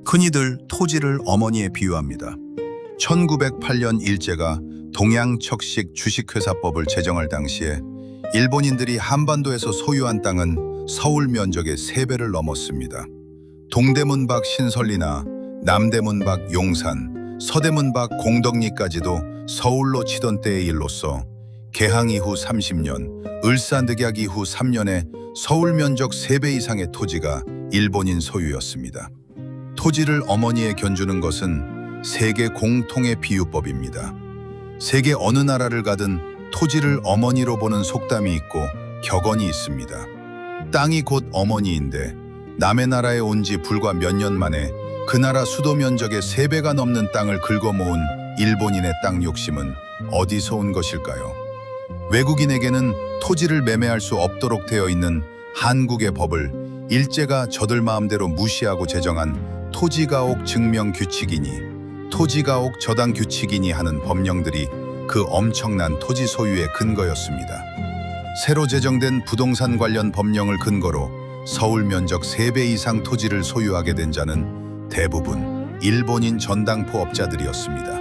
흔히들 토지를 어머니에 비유합니다. 1908년 일제가 동양척식 주식회사법을 제정할 당시에 일본인들이 한반도에서 소유한 땅은 서울 면적의 3배를 넘었습니다. 동대문 밖 신설리나 남대문 밖 용산, 서대문 밖 공덕리까지도 서울로 치던 때의 일로서 개항 이후 30년, 을사늑약 이후 3년에 서울 면적 3배 이상의 토지가 일본인 소유였습니다. 토지를 어머니에 견주는 것은 세계 공통의 비유법입니다. 세계 어느 나라를 가든 토지를 어머니로 보는 속담이 있고 격언이 있습니다. 땅이 곧 어머니인데 남의 나라에 온 지 불과 몇 년 만에 그 나라 수도 면적의 3배가 넘는 땅을 긁어모은 일본인의 땅 욕심은 어디서 온 것일까요? 외국인에게는 토지를 매매할 수 없도록 되어 있는 한국의 법을 일제가 저들 마음대로 무시하고 제정한 토지가옥 증명규칙이니 토지가옥 저당규칙이니 하는 법령들이 그 엄청난 토지 소유의 근거였습니다. 새로 제정된 부동산 관련 법령을 근거로 서울 면적 3배 이상 토지를 소유하게 된 자는 대부분 일본인 전당포업자들이었습니다.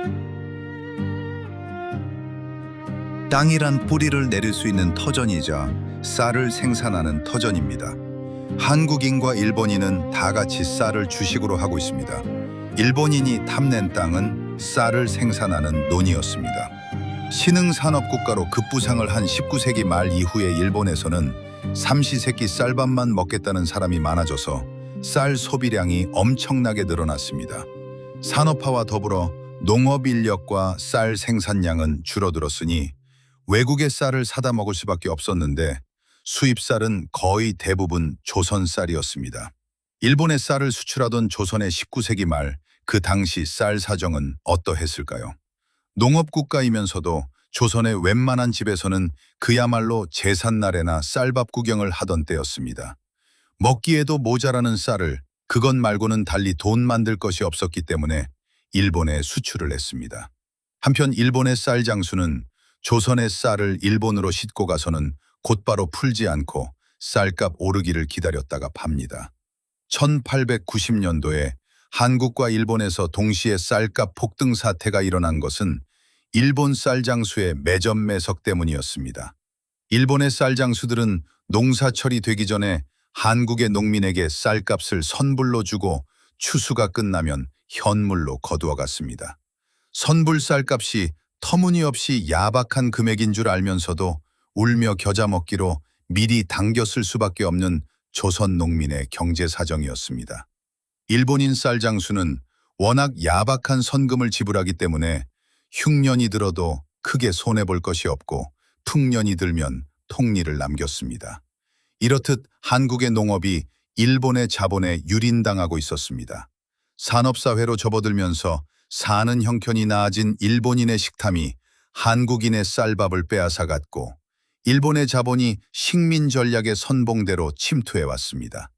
땅이란 뿌리를 내릴 수 있는 터전이자 쌀을 생산하는 터전입니다. 한국인과 일본인은 다 같이 쌀을 주식으로 하고 있습니다. 일본인이 탐낸 땅은 쌀을 생산하는 논이었습니다. 신흥산업국가로 급부상을 한 19세기 말 이후에 일본에서는 삼시세끼 쌀밥만 먹겠다는 사람이 많아져서 쌀 소비량이 엄청나게 늘어났습니다. 산업화와 더불어 농업 인력과 쌀 생산량은 줄어들었으니 외국의 쌀을 사다 먹을 수밖에 없었는데 수입 쌀은 거의 대부분 조선 쌀이었습니다. 일본에 쌀을 수출하던 조선의 19세기 말 그 당시 쌀 사정은 어떠했을까요? 농업국가이면서도 조선의 웬만한 집에서는 그야말로 제삿날에나 쌀밥 구경을 하던 때였습니다. 먹기에도 모자라는 쌀을 그것 말고는 달리 돈 만들 것이 없었기 때문에 일본에 수출을 했습니다. 한편 일본의 쌀 장수는 조선의 쌀을 일본으로 싣고 가서는 곧바로 풀지 않고 쌀값 오르기를 기다렸다가 팝니다. 1890년도에 한국과 일본에서 동시에 쌀값 폭등 사태가 일어난 것은 일본 쌀 장수의 매점 매석 때문이었습니다. 일본의 쌀 장수들은 농사철이 되기 전에 한국의 농민에게 쌀값을 선불로 주고 추수가 끝나면 현물로 거두어 갔습니다. 선불 쌀값이 터무니없이 야박한 금액인 줄 알면서도 울며 겨자 먹기로 미리 당겼을 수밖에 없는 조선 농민의 경제 사정이었습니다. 일본인 쌀 장수는 워낙 야박한 선금을 지불하기 때문에 흉년이 들어도 크게 손해볼 것이 없고 풍년이 들면 통리를 남겼습니다. 이렇듯 한국의 농업이 일본의 자본에 유린당하고 있었습니다. 산업사회로 접어들면서 사는 형편이 나아진 일본인의 식탐이 한국인의 쌀밥을 빼앗아갔고 일본의 자본이 식민 전략의 선봉대로 침투해왔습니다.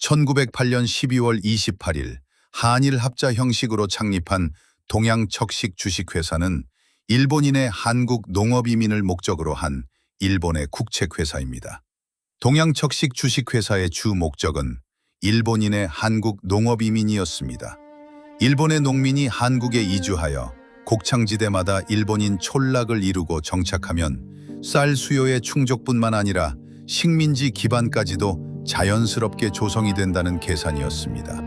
1908년 12월 28일 한일 합자 형식으로 창립한 동양척식 주식회사는 일본인의 한국 농업 이민을 목적으로 한 일본의 국책회사입니다. 동양척식 주식회사의 주 목적은 일본인의 한국 농업 이민이었습니다. 일본의 농민이 한국에 이주하여 곡창지대마다 일본인 촌락을 이루고 정착하면 쌀 수요의 충족뿐만 아니라 식민지 기반까지도 자연스럽게 조성이 된다는 계산이었습니다.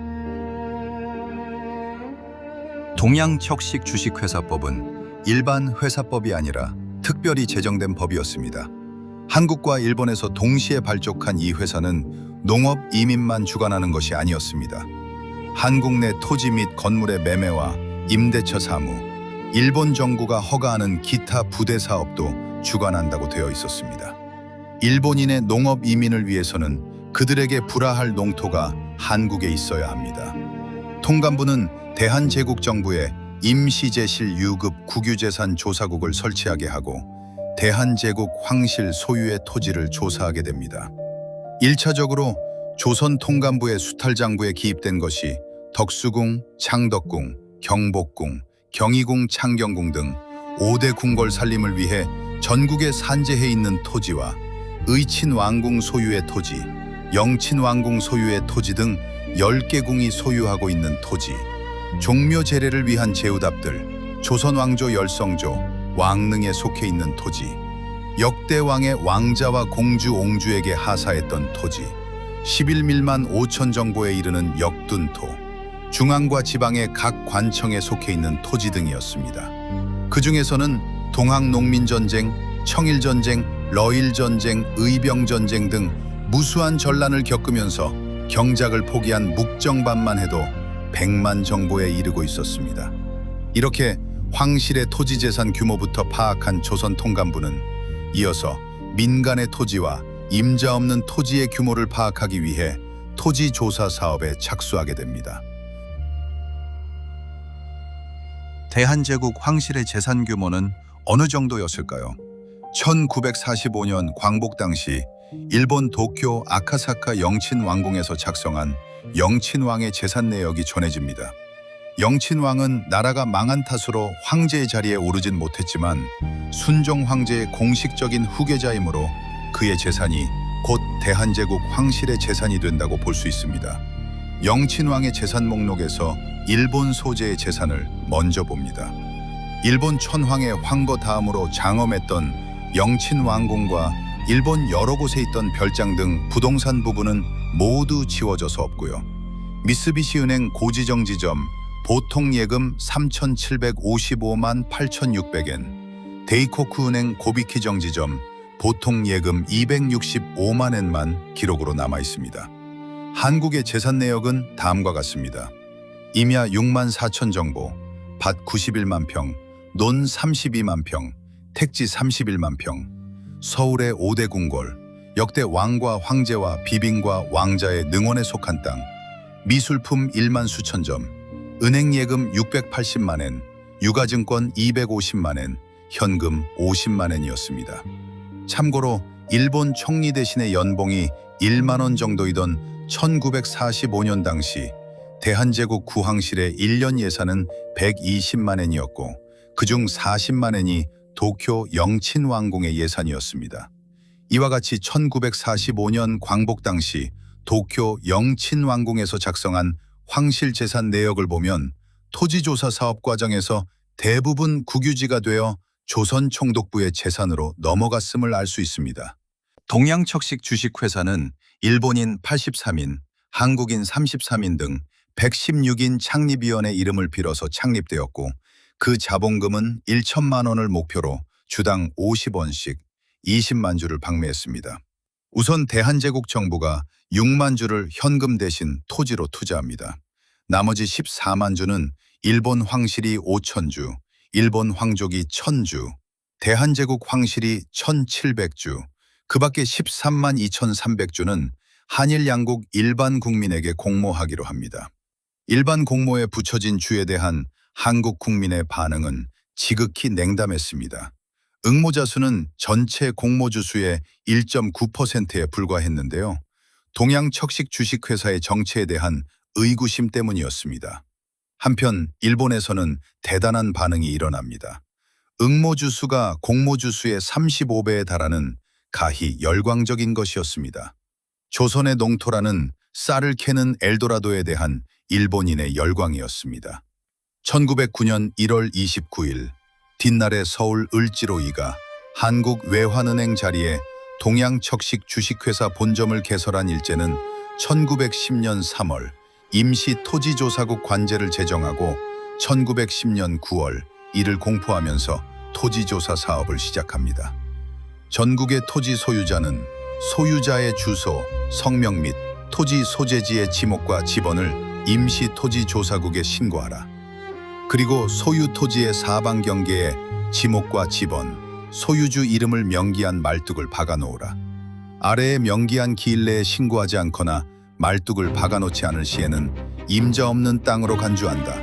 동양척식 주식회사법은 일반 회사법이 아니라 특별히 제정된 법이었습니다. 한국과 일본에서 동시에 발족한 이 회사는 농업 이민만 주관하는 것이 아니었습니다. 한국 내 토지 및 건물의 매매와 임대차 사무, 일본 정부가 허가하는 기타 부대 사업도 주관한다고 되어 있었습니다. 일본인의 농업 이민을 위해서는 그들에게 불화할 농토가 한국에 있어야 합니다. 통감부는 대한제국정부에 임시제실 유급 국유재산 조사국을 설치하게 하고 대한제국 황실 소유의 토지를 조사하게 됩니다. 1차적으로 조선 통감부의 수탈장부에 기입된 것이 덕수궁, 창덕궁, 경복궁, 경희궁, 창경궁 등 5대 궁궐 살림을 위해 전국에 산재해 있는 토지와 의친왕궁 소유의 토지, 영친왕궁 소유의 토지 등 10개궁이 소유하고 있는 토지, 종묘 제례를 위한 제후답들, 조선 왕조 열성조, 왕릉에 속해 있는 토지, 역대 왕의 왕자와 공주 옹주에게 하사했던 토지, 11밀만 5천 정보에 이르는 역둔토, 중앙과 지방의 각 관청에 속해 있는 토지 등이었습니다. 그 중에서는 동학농민전쟁, 청일전쟁, 러일전쟁, 의병전쟁 등 무수한 전란을 겪으면서 경작을 포기한 묵정반만 해도 100만 정보에 이르고 있었습니다. 이렇게 황실의 토지 재산 규모부터 파악한 조선 통감부는 이어서 민간의 토지와 임자 없는 토지의 규모를 파악하기 위해 토지 조사 사업에 착수하게 됩니다. 대한제국 황실의 재산 규모는 어느 정도였을까요? 1945년 광복 당시 일본 도쿄 아카사카 영친왕궁에서 작성한 영친왕의 재산 내역이 전해집니다. 영친왕은 나라가 망한 탓으로 황제의 자리에 오르진 못했지만 순종 황제의 공식적인 후계자이므로 그의 재산이 곧 대한제국 황실의 재산이 된다고 볼 수 있습니다. 영친왕의 재산 목록에서 일본 소재의 재산을 먼저 봅니다. 일본 천황의 황거 다음으로 장엄했던 영친왕궁과 일본 여러 곳에 있던 별장 등 부동산 부분은 모두 지워져서 없고요. 미쓰비시은행 고지정지점 보통 예금 3,755만 8,600엔, 데이코쿠은행 고비키 정지점 보통 예금 265만 엔만 기록으로 남아 있습니다. 한국의 재산 내역은 다음과 같습니다. 임야 6만 4천 정보, 밭 91만 평, 논 32만 평, 택지 31만 평, 서울의 5대 궁궐, 역대 왕과 황제와 비빈과 왕자의 능원에 속한 땅, 미술품 1만 수천 점, 은행 예금 680만 엔, 유가증권 250만 엔, 현금 50만 엔이었습니다. 참고로 일본 총리 대신의 연봉이 1만 원 정도이던 1945년 당시 대한제국 구황실의 1년 예산은 120만 엔이었고 그중 40만 엔이 도쿄 영친왕궁의 예산이었습니다. 이와 같이 1945년 광복 당시 도쿄 영친왕궁에서 작성한 황실 재산 내역을 보면 토지조사 사업 과정에서 대부분 국유지가 되어 조선 총독부의 재산으로 넘어갔음을 알 수 있습니다. 동양척식 주식회사는 일본인 83인, 한국인 33인 등 116인 창립위원의 이름을 빌어서 창립되었고 그 자본금은 1천만 원을 목표로 주당 50원씩 20만 주를 방매했습니다. 우선 대한제국 정부가 6만 주를 현금 대신 토지로 투자합니다. 나머지 14만 주는 일본 황실이 5천 주, 일본 황족이 1,000주, 대한제국 황실이 1,700주, 그 밖에 13만 2,300주는 한일 양국 일반 국민에게 공모하기로 합니다. 일반 공모에 붙여진 주에 대한 한국 국민의 반응은 지극히 냉담했습니다. 응모자 수는 전체 공모주 수의 1.9%에 불과했는데요. 동양척식 주식회사의 정체에 대한 의구심 때문이었습니다. 한편 일본에서는 대단한 반응이 일어납니다. 응모주 수가 공모주 수의 35배에 달하는 가히 열광적인 것이었습니다. 조선의 농토라는 쌀을 캐는 엘도라도에 대한 일본인의 열광이었습니다. 1909년 1월 29일 뒷날에 서울 을지로 2가 한국외환은행 자리에 동양척식 주식회사 본점을 개설한 일제는 1910년 3월 임시토지조사국 관제를 제정하고 1910년 9월 이를 공포하면서 토지조사 사업을 시작합니다. 전국의 토지 소유자는 소유자의 주소, 성명 및 토지 소재지의 지목과 지번을 임시토지조사국에 신고하라. 그리고 소유 토지의 사방 경계에 지목과 지번, 소유주 이름을 명기한 말뚝을 박아놓으라. 아래에 명기한 기일 내에 신고하지 않거나 말뚝을 박아놓지 않을 시에는 임자 없는 땅으로 간주한다.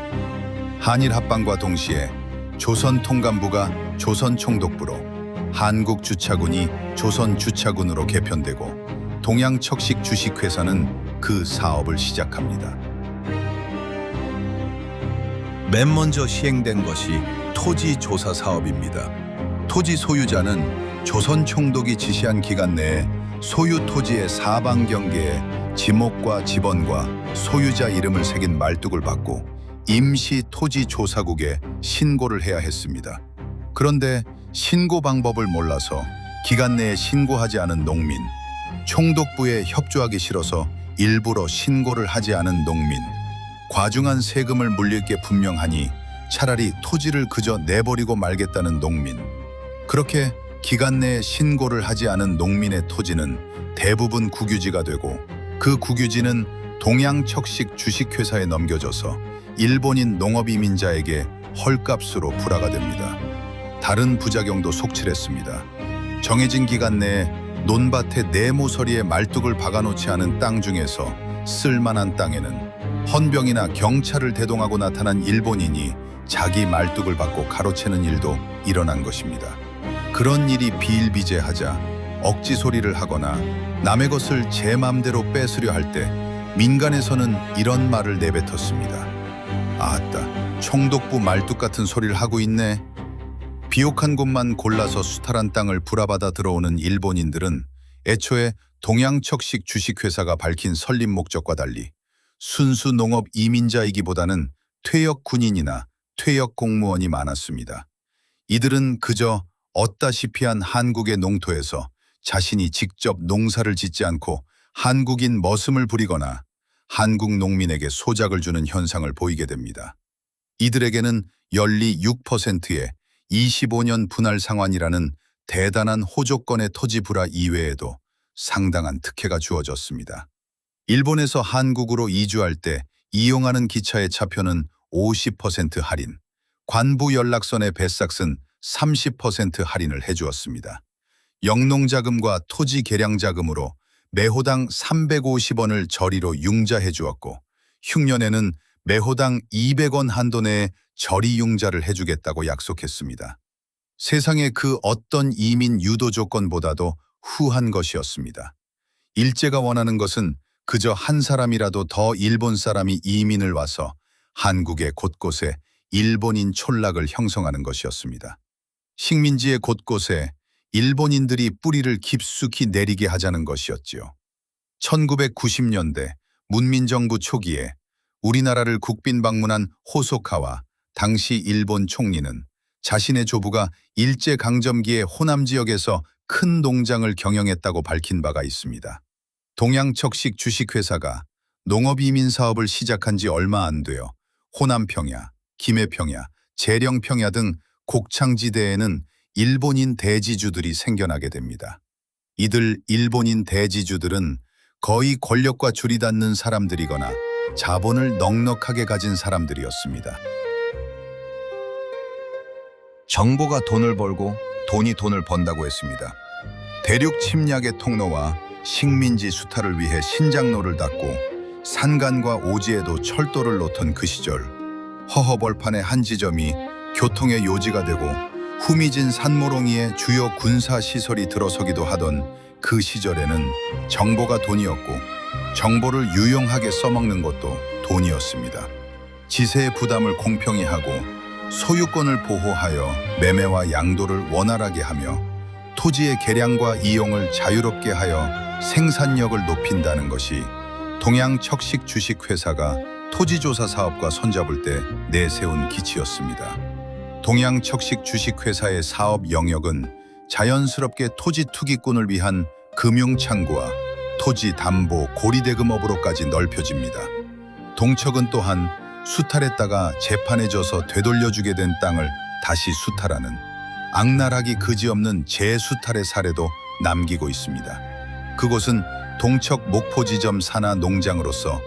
한일 합방과 동시에 조선 통감부가 조선 총독부로, 한국 주차군이 조선 주차군으로 개편되고 동양척식 주식회사는 그 사업을 시작합니다. 맨 먼저 시행된 것이 토지조사 사업입니다. 토지 소유자는 조선 총독이 지시한 기간 내에 소유 토지의 사방 경계에 지목과 지번과 소유자 이름을 새긴 말뚝을 받고 임시 토지 조사국에 신고를 해야 했습니다. 그런데 신고 방법을 몰라서 기간 내에 신고하지 않은 농민, 총독부에 협조하기 싫어서 일부러 신고를 하지 않은 농민, 과중한 세금을 물릴 게 분명하니 차라리 토지를 그저 내버리고 말겠다는 농민. 그렇게 기간 내에 신고를 하지 않은 농민의 토지는 대부분 국유지가 되고 그 국유지는 동양척식 주식회사에 넘겨져서 일본인 농업이민자에게 헐값으로 불화가 됩니다. 다른 부작용도 속출했습니다. 정해진 기간 내에 논밭에 네모서리에 말뚝을 박아놓지 않은 땅 중에서 쓸만한 땅에는 헌병이나 경찰을 대동하고 나타난 일본인이 자기 말뚝을 받고 가로채는 일도 일어난 것입니다. 그런 일이 비일비재하자 억지 소리를 하거나 남의 것을 제 맘대로 뺏으려 할 때 민간에서는 이런 말을 내뱉었습니다. 아따, 총독부 말뚝 같은 소리를 하고 있네. 비옥한 곳만 골라서 수탈한 땅을 불화받아 들어오는 일본인들은 애초에 동양척식 주식회사가 밝힌 설립 목적과 달리 순수 농업 이민자이기보다는 퇴역 군인이나 퇴역 공무원이 많았습니다. 이들은 그저 얻다시피 한 한국의 농토에서 자신이 직접 농사를 짓지 않고 한국인 머슴을 부리거나 한국 농민에게 소작을 주는 현상을 보이게 됩니다. 이들에게는 연리 6%의 25년 분할 상환이라는 대단한 호조건의 토지 불화 이외에도 상당한 특혜가 주어졌습니다. 일본에서 한국으로 이주할 때 이용하는 기차의 차표는 50% 할인, 관부 연락선의 배삭은 30% 할인을 해주었습니다. 영농자금과 토지 개량자금으로 매호당 350원을 저리로 융자해 주었고 흉년에는 매호당 200원 한도 내에 저리 융자를 해주겠다고 약속했습니다. 세상의 그 어떤 이민 유도 조건보다도 후한 것이었습니다. 일제가 원하는 것은 그저 한 사람이라도 더 일본 사람이 이민을 와서 한국의 곳곳에 일본인 촌락을 형성하는 것이었습니다. 식민지의 곳곳에 일본인들이 뿌리를 깊숙이 내리게 하자는 것이었지요. 1990년대 문민정부 초기에 우리나라를 국빈 방문한 호소카와 당시 일본 총리는 자신의 조부가 일제강점기에 호남 지역에서 큰 농장을 경영했다고 밝힌 바가 있습니다. 동양척식 주식회사가 농업이민 사업을 시작한 지 얼마 안 되어 호남평야, 김해평야, 재령평야 등 곡창지대에는 일본인 대지주들이 생겨나게 됩니다. 이들 일본인 대지주들은 거의 권력과 줄이 닿는 사람들이거나 자본을 넉넉하게 가진 사람들이었습니다. 정보가 돈을 벌고 돈이 돈을 번다고 했습니다. 대륙 침략의 통로와 식민지 수탈을 위해 신장로를 닫고 산간과 오지에도 철도를 놓던 그 시절, 허허벌판의 한 지점이 교통의 요지가 되고 후미진 산모롱이에 주요 군사시설이 들어서기도 하던 그 시절에는 정보가 돈이었고 정보를 유용하게 써먹는 것도 돈이었습니다. 지세의 부담을 공평히 하고 소유권을 보호하여 매매와 양도를 원활하게 하며 토지의 개량과 이용을 자유롭게 하여 생산력을 높인다는 것이 동양척식 주식회사가 토지조사 사업과 손잡을 때 내세운 기치였습니다. 동양척식 주식회사의 사업 영역은 자연스럽게 토지 투기꾼을 위한 금융창구와 토지 담보 고리대금업으로까지 넓혀집니다. 동척은 또한 수탈했다가 재판에 져서 되돌려주게 된 땅을 다시 수탈하는 악랄하기 그지없는 재수탈의 사례도 남기고 있습니다. 그곳은 동척 목포지점 산하 농장으로서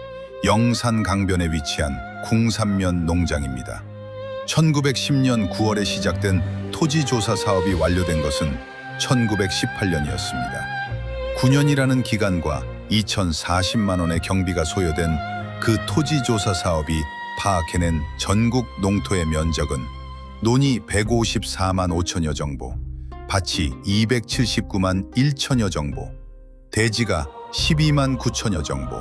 영산 강변에 위치한 궁산면 농장입니다. 1910년 9월에 시작된 토지조사 사업이 완료된 것은 1918년이었습니다. 9년이라는 기간과 2,040만 원의 경비가 소요된 그 토지조사 사업이 파악해낸 전국 농토의 면적은 논이 154만 5천여 정보, 밭이 279만 1천여 정보, 대지가 12만 9천여 정보,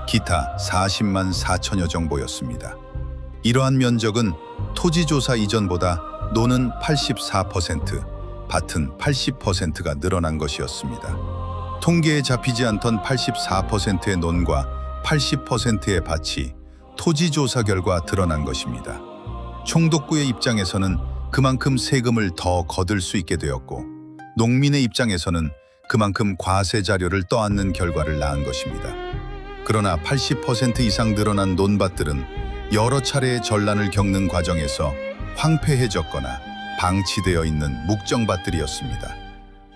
기타 40만 4천여 정보였습니다. 이러한 면적은 토지조사 이전보다 논은 84%, 밭은 80%가 늘어난 것이었습니다. 통계에 잡히지 않던 84%의 논과 80%의 밭이 토지조사 결과 드러난 것입니다. 총독부의 입장에서는 그만큼 세금을 더 거둘 수 있게 되었고, 농민의 입장에서는 그만큼 과세 자료를 떠안는 결과를 낳은 것입니다. 그러나 80% 이상 늘어난 논밭들은 여러 차례의 전란을 겪는 과정에서 황폐해졌거나 방치되어 있는 묵정밭들이었습니다.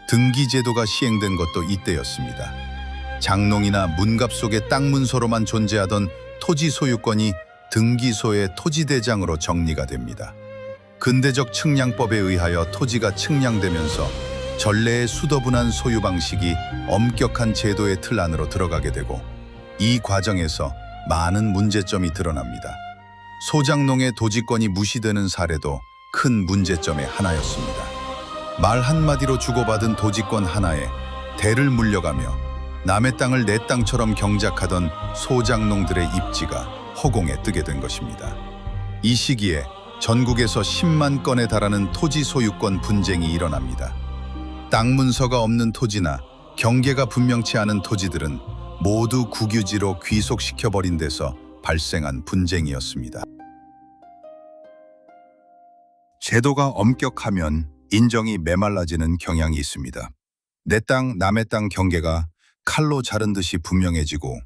등기제도가 시행된 것도 이때였습니다. 장롱이나 문갑 속의 땅 문서로만 존재하던 토지 소유권이 등기소의 토지대장으로 정리가 됩니다. 근대적 측량법에 의하여 토지가 측량되면서 전래의 수더분한 소유 방식이 엄격한 제도의 틀 안으로 들어가게 되고, 이 과정에서 많은 문제점이 드러납니다. 소장농의 도지권이 무시되는 사례도 큰 문제점의 하나였습니다. 말 한마디로 주고받은 도지권 하나에 대를 물려가며 남의 땅을 내 땅처럼 경작하던 소장농들의 입지가 허공에 뜨게 된 것입니다. 이 시기에 전국에서 10만 건에 달하는 토지 소유권 분쟁이 일어납니다. 땅 문서가 없는 토지나 경계가 분명치 않은 토지들은 모두 국유지로 귀속시켜버린 데서 발생한 분쟁이었습니다. 제도가 엄격하면 인정이 메말라지는 경향이 있습니다. 내 땅, 남의 땅 경계가 칼로 자른 듯이 분명해지고,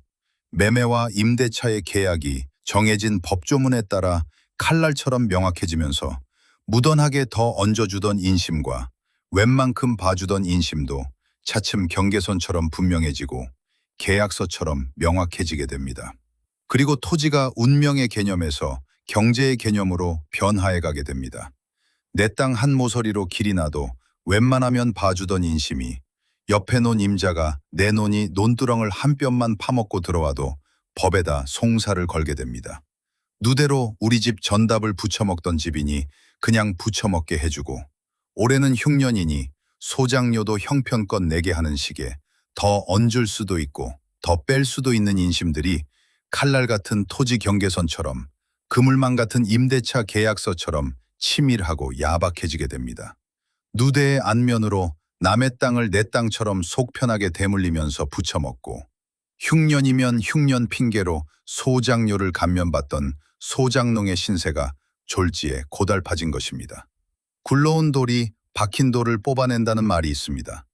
매매와 임대차의 계약이 정해진 법조문에 따라 칼날처럼 명확해지면서 무던하게 더 얹어주던 인심과 웬만큼 봐주던 인심도 차츰 경계선처럼 분명해지고 계약서처럼 명확해지게 됩니다. 그리고 토지가 운명의 개념에서 경제의 개념으로 변화해가게 됩니다. 내 땅 한 모서리로 길이 나도 웬만하면 봐주던 인심이 옆에 논 임자가 내 논이 논두렁을 한 뼘만 파먹고 들어와도 법에다 송사를 걸게 됩니다. 누대로 우리 집 전답을 부쳐먹던 집이니 그냥 부쳐먹게 해주고, 올해는 흉년이니 소장료도 형편껏 내게 하는 식에 더 얹을 수도 있고 더 뺄 수도 있는 인심들이 칼날 같은 토지 경계선처럼, 그물망 같은 임대차 계약서처럼 치밀하고 야박해지게 됩니다. 누대의 안면으로 남의 땅을 내 땅처럼 속 편하게 대물리면서 부쳐먹고, 흉년이면 흉년 핑계로 소장료를 감면받던 소장농의 신세가 졸지에 고달파진 것입니다. 굴러온 돌이 박힌 돌을 뽑아낸다는 말이 있습니다.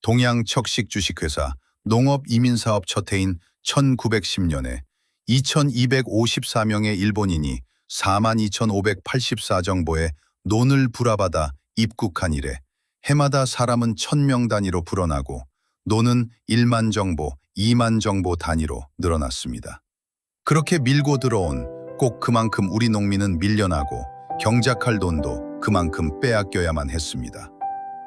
동양척식주식회사 농업이민사업 첫 해인 1910년에 2254명의 일본인이 42,584정보의 논을 불화받아 입국한 이래 해마다 사람은 1000명 단위로 불어나고 논은 1만 정보, 2만 정보 단위로 늘어났습니다. 그렇게 밀고 들어온 꼭 그만큼 우리 농민은 밀려나고 경작할 돈도 그만큼 빼앗겨야만 했습니다.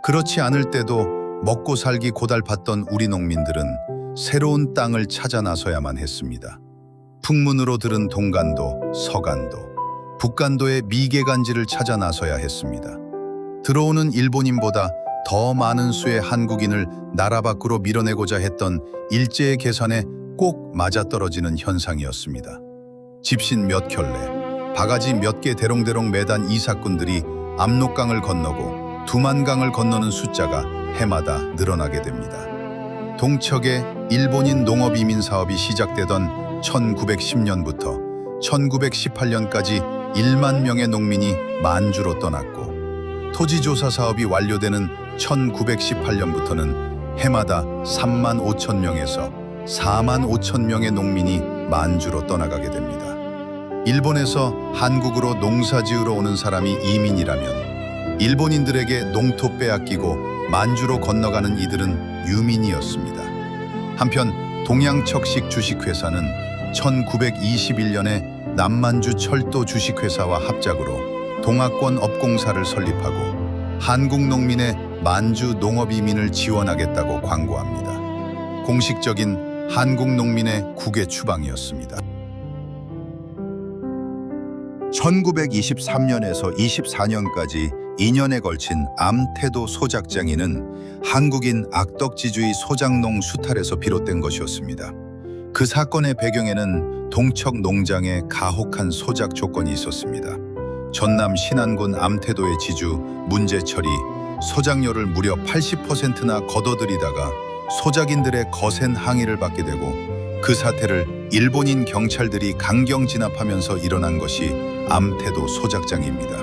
그렇지 않을 때도 먹고 살기 고달팠던 우리 농민들은 새로운 땅을 찾아 나서야만 했습니다. 북문으로 들은 동간도, 서간도, 북간도의 미개간지를 찾아 나서야 했습니다. 들어오는 일본인보다 더 많은 수의 한국인을 나라 밖으로 밀어내고자 했던 일제의 계산에 꼭 맞아떨어지는 현상이었습니다. 집신 몇 켤레, 바가지 몇 개 대롱대롱 매단 이사꾼들이 압록강을 건너고 두만강을 건너는 숫자가 해마다 늘어나게 됩니다. 동척의 일본인 농업이민 사업이 시작되던 1910년부터 1918년까지 1만 명의 농민이 만주로 떠났고, 토지조사 사업이 완료되는 1918년부터는 해마다 3만 5천 명에서 4만 5천 명의 농민이 만주로 떠나가게 됩니다. 일본에서 한국으로 농사지으러 오는 사람이 이민이라면 일본인들에게 농토 빼앗기고 만주로 건너가는 이들은 유민이었습니다. 한편 동양척식 주식회사는 1921년에 남만주 철도 주식회사와 합작으로 동아권 업공사를 설립하고 한국 농민의 만주 농업이민을 지원하겠다고 광고합니다. 공식적인 한국 농민의 국외 추방이었습니다. 1923년에서 24년까지 2년에 걸친 암태도 소작장이는 한국인 악덕지주의 소작농 수탈에서 비롯된 것이었습니다. 그 사건의 배경에는 동척 농장의 가혹한 소작 조건이 있었습니다. 전남 신안군 암태도의 지주 문제철이 소작료를 무려 80%나 걷어들이다가 소작인들의 거센 항의를 받게 되고 그 사태를 일본인 경찰들이 강경 진압하면서 일어난 것이 암태도 소작장입니다.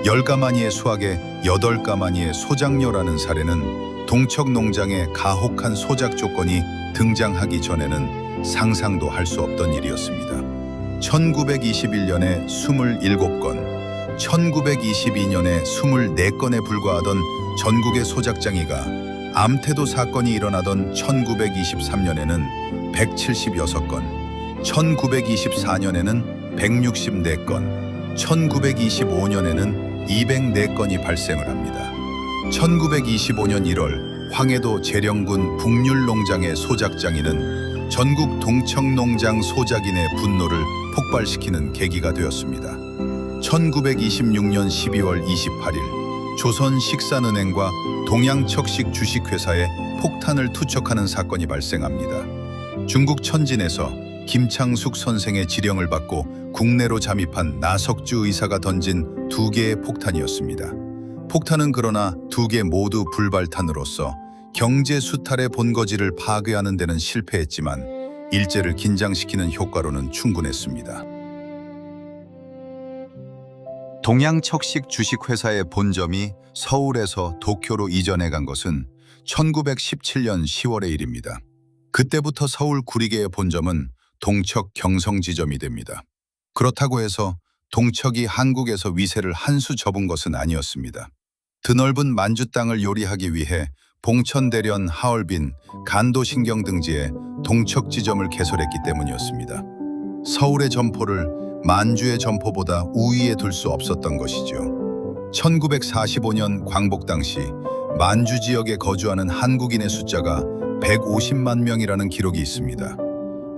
10가마니의 수학에 8가마니의 소작료라는 사례는 동척 농장의 가혹한 소작 조건이 등장하기 전에는 상상도 할 수 없던 일이었습니다. 1921년에 27건, 1922년에 24건에 불과하던 전국의 소작장이가 암태도 사건이 일어나던 1923년에는 176건, 1924년에는 164건, 1925년에는 204건이 발생을 합니다. 1925년 1월 황해도 재령군 북률농장의 소작장이는 전국 동척농장 소작인의 분노를 폭발시키는 계기가 되었습니다. 1926년 12월 28일 조선식산은행과 동양척식 주식회사에 폭탄을 투척하는 사건이 발생합니다. 중국 천진에서 김창숙 선생의 지령을 받고 국내로 잠입한 나석주 의사가 던진 2개의 폭탄이었습니다. 폭탄은 그러나 2개 모두 불발탄으로서 경제 수탈의 본거지를 파괴하는 데는 실패했지만 일제를 긴장시키는 효과로는 충분했습니다. 동양척식 주식회사의 본점이 서울에서 도쿄로 이전해 간 것은 1917년 10월의 일입니다. 그때부터 서울 구리계의 본점은 동척 경성지점이 됩니다. 그렇다고 해서 동척이 한국에서 위세를 한 수 접은 것은 아니었습니다. 드넓은 만주 땅을 요리하기 위해 봉천대련, 하얼빈, 간도신경 등지에 동척지점을 개설했기 때문이었습니다. 서울의 점포를 만주의 점포보다 우위에 둘 수 없었던 것이죠. 1945년 광복 당시 만주 지역에 거주하는 한국인의 숫자가 150만 명이라는 기록이 있습니다.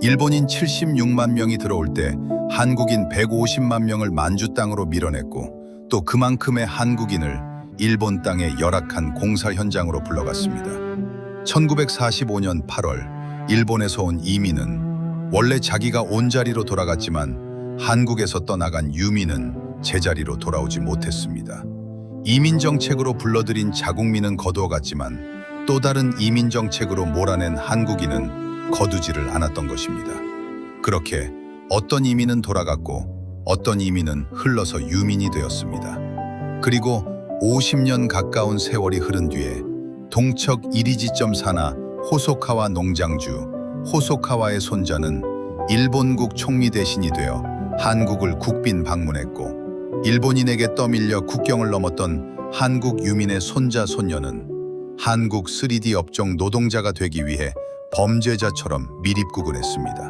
일본인 76만 명이 들어올 때 한국인 150만 명을 만주 땅으로 밀어냈고 또 그만큼의 한국인을 일본 땅의 열악한 공사 현장으로 불러갔습니다. 1945년 8월 일본에서 온 이민은 원래 자기가 온 자리로 돌아갔지만 한국에서 떠나간 유민은 제자리로 돌아오지 못했습니다. 이민 정책으로 불러들인 자국민은 거두어갔지만 또 다른 이민 정책으로 몰아낸 한국인은 거두지를 않았던 것입니다. 그렇게 어떤 이민은 돌아갔고 어떤 이민은 흘러서 유민이 되었습니다. 그리고 50년 가까운 세월이 흐른 뒤에 동척 이리지점 산하 호소카와 농장주 호소카와의 손자는 일본국 총리 대신이 되어 한국을 국빈 방문했고 일본인에게 떠밀려 국경을 넘었던 한국 유민의 손자 손녀는 한국 3D 업종 노동자가 되기 위해 범죄자처럼 밀입국을 했습니다.